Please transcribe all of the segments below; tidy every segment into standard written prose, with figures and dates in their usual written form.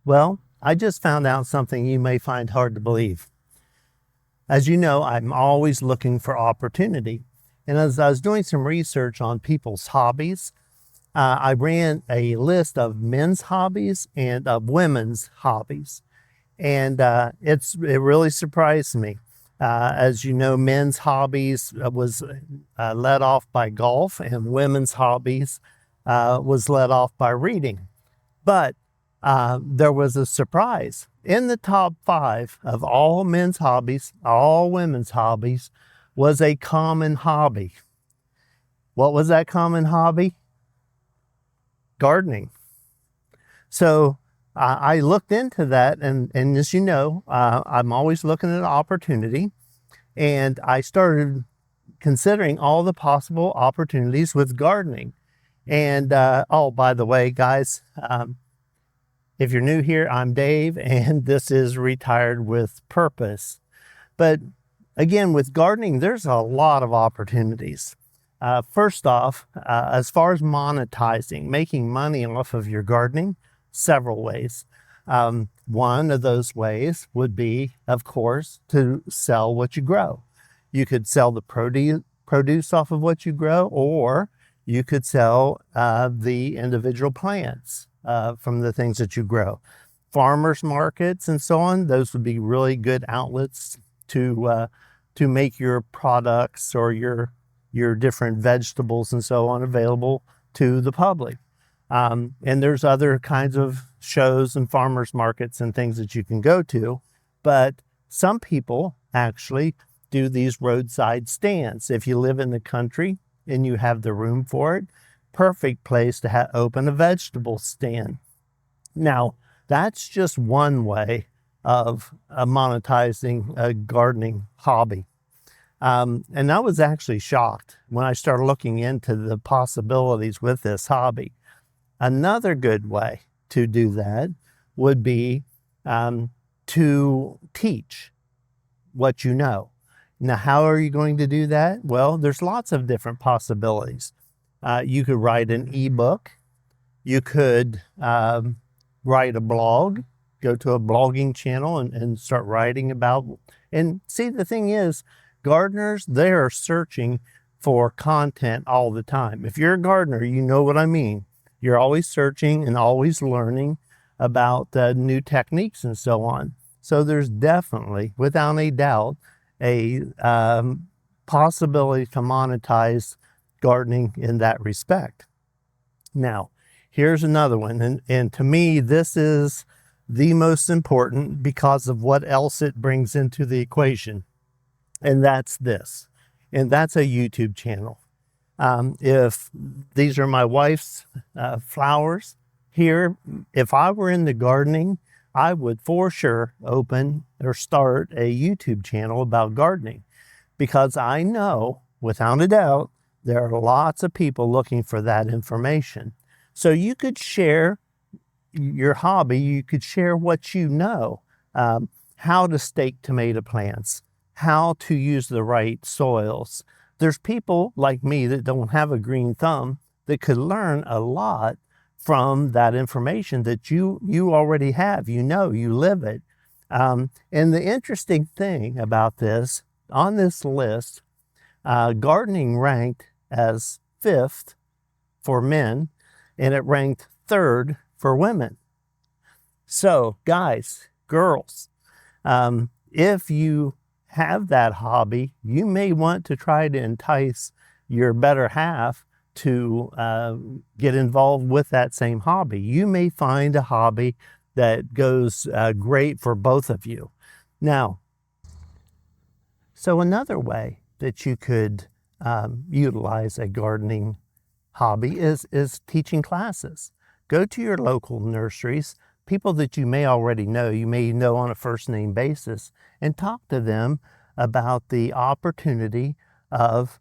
Well, I just found out something you may find hard to believe. As you know, I'm always looking for opportunity. And as I was doing some research on people's hobbies, I ran a list of men's hobbies and of women's hobbies. And it really surprised me. As you know, men's hobbies was led off by golf, and women's hobbies was led off by reading. But there was a surprise. In the top 5 of all men's hobbies, all women's hobbies, was a common hobby. What was that common hobby? Gardening. So I looked into that, and as you know, I'm always looking at opportunity, and I started considering all the possible opportunities with gardening. And oh, by the way, guys, if you're new here, I'm Dave, and this is Retired with Purpose. But again, with gardening, there's a lot of opportunities. First off, as far as monetizing, making money off of your gardening, several ways. One of those ways would be, of course, to sell what you grow. You could sell the produce off of what you grow, or you could sell the individual plants from the things that you grow. Farmers markets and so on, those would be really good outlets to make your products or your different vegetables and so on available to the public. And there's other kinds of shows and farmers markets and things that you can go to, but some people actually do these roadside stands. If you live in the country and you have the room for it, perfect place to open a vegetable stand. Now, that's just one way of monetizing a gardening hobby. And I was actually shocked when I started looking into the possibilities with this hobby. Another good way to do that would be to teach what you know. Now, how are you going to do that? Well, there's lots of different possibilities. You could write an ebook. You could write a blog, go to a blogging channel and start writing about. And see, the thing is, gardeners, they are searching for content all the time. If you're a gardener, you know what I mean. You're always searching and always learning about new techniques and so on. So there's definitely, without a doubt, a possibility to monetize gardening in that respect. Now, here's another one. And to me, this is the most important because of what else it brings into the equation. And that's this. And that's a YouTube channel. If these are my wife's flowers here, if I were into gardening, I would for sure open or start a YouTube channel about gardening, because I know without a doubt there are lots of people looking for that information. So you could share your hobby, you could share what you know, how to stake tomato plants, how to use the right soils. There's people like me that don't have a green thumb that could learn a lot from that information that you already have. You know, you live it. And the interesting thing about this, on this list, gardening ranked as 5th for men, and it ranked 3rd for women. So guys, girls, if you have that hobby, you may want to try to entice your better half to get involved with that same hobby. You may find a hobby that goes great for both of you. Now, so another way that you could utilize a gardening hobby is teaching classes. Go to your local nurseries, people that you may already know, you may know on a first name basis, and talk to them about the opportunity of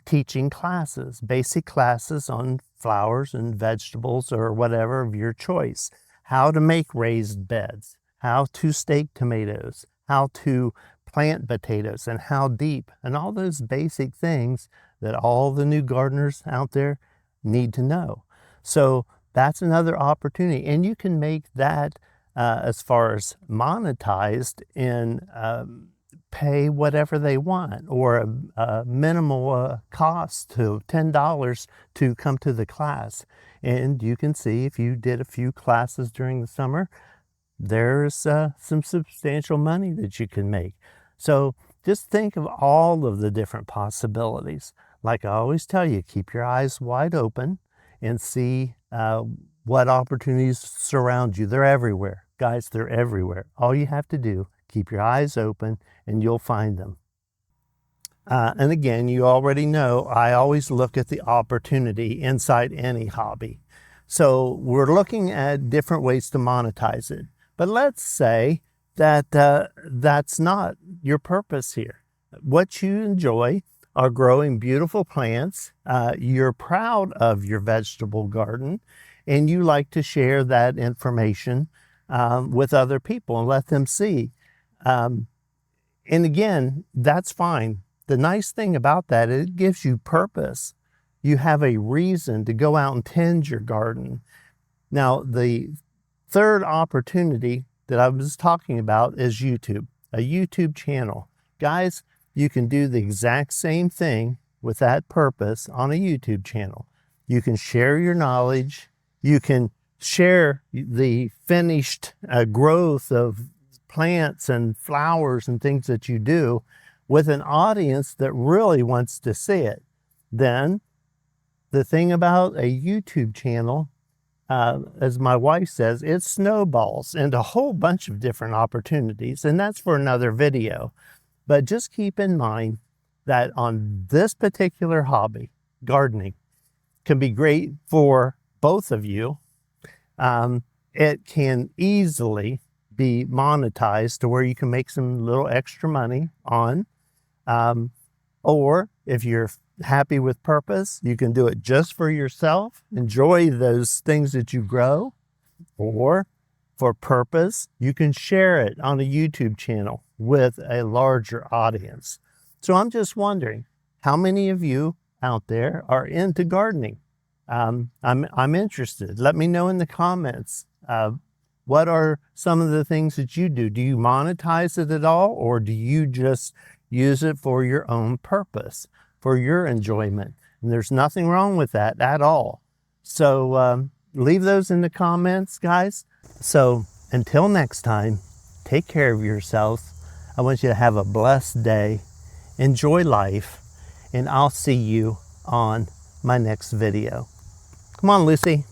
teaching classes, basic classes on flowers and vegetables or whatever of your choice. How to make raised beds, how to stake tomatoes, how to plant potatoes, and how deep, and all those basic things that all the new gardeners out there need to know. So that's another opportunity, and you can make that as far as monetized and pay whatever they want, or a minimal cost to $10 to come to the class. And you can see if you did a few classes during the summer, there's some substantial money that you can make. So just think of all of the different possibilities. Like I always tell you, keep your eyes wide open and see what opportunities surround you. They're everywhere. Guys, they're everywhere. All you have to do, keep your eyes open and you'll find them. And again, you already know, I always look at the opportunity inside any hobby. So we're looking at different ways to monetize it. But let's say that that's not your purpose here. What you enjoy are growing beautiful plants. You're proud of your vegetable garden, and you like to share that information with other people and let them see. And again, that's fine. The nice thing about that, it gives you purpose. You have a reason to go out and tend your garden. Now, the third opportunity that I was talking about is YouTube, a YouTube channel. Guys, you can do the exact same thing with that purpose on a YouTube channel. You can share your knowledge. You can share the finished growth of plants and flowers and things that you do with an audience that really wants to see it. Then the thing about a YouTube channel, as my wife says, it snowballs into a whole bunch of different opportunities, and that's for another video. But just keep in mind that on this particular hobby, gardening can be great for both of you. It can easily be monetized to where you can make some little extra money on. Or if you're happy with purpose, you can do it just for yourself, enjoy those things that you grow, or for purpose, you can share it on a YouTube channel with a larger audience. So I'm just wondering, how many of you out there are into gardening? I'm interested. Let me know in the comments. What are some of the things that you do? Do you monetize it at all, or do you just use it for your own purpose, for your enjoyment? And there's nothing wrong with that at all. So leave those in the comments, guys. So until next time, take care of yourselves. I want you to have a blessed day. Enjoy life. And I'll see you on my next video. Come on, Lucy.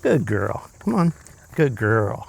Good girl. Come on. Good girl.